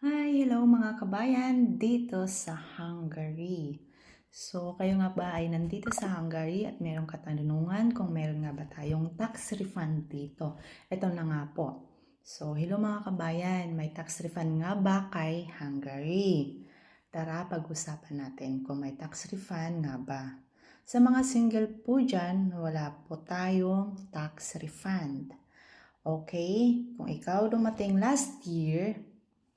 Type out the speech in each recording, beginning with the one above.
Hi, hello mga kabayan dito sa Hungary. So, kayo nga ba ay nandito sa Hungary at merong katanungan kung meron nga ba tayong tax refund dito? Ito na nga po. So, hello mga kabayan, may tax refund nga ba kay Hungary? Tara, pag-usapan natin kung may tax refund nga ba. Sa mga single po dyan, wala po tayong tax refund. Okay? Kung ikaw dumating last year,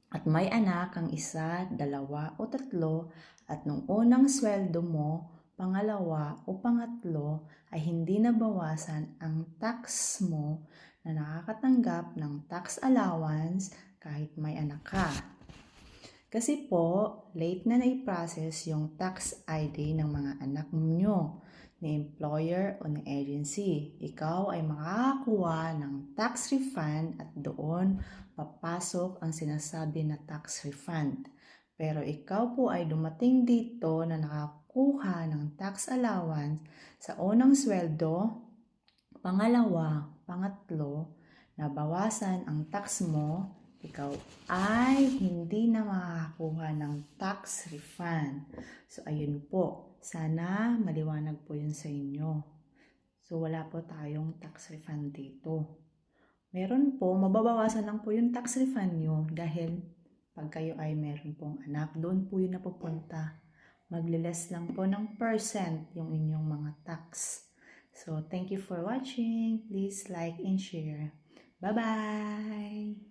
at may anak ang isa, dalawa o tatlo at nung unang sweldo mo, pangalawa o pangatlo ay hindi nabawasan ang tax mo na nakakatanggap ng tax allowance kahit may anak ka. Kasi po, late na na-process yung tax ID ng mga anak nyo, ni employer o ng agency. Ikaw ay makakakuha ng tax refund at doon papasok ang sinasabi na tax refund. Pero ikaw po ay dumating dito na nakakuha ng tax allowance sa unang sweldo, pangalawa, pangatlo, nabawasan ang tax mo, ikaw ay hindi na makakakuha ng tax refund. So, ayun po. Sana maliwanag po yun sa inyo. So, wala po tayong tax refund dito. Meron po, mababawasan lang po yung tax refund nyo dahil pag kayo ay meron pong anak, doon po yun napupunta. Magliles lang po ng percent yung inyong mga tax. So, thank you for watching. Please like and share. Bye-bye!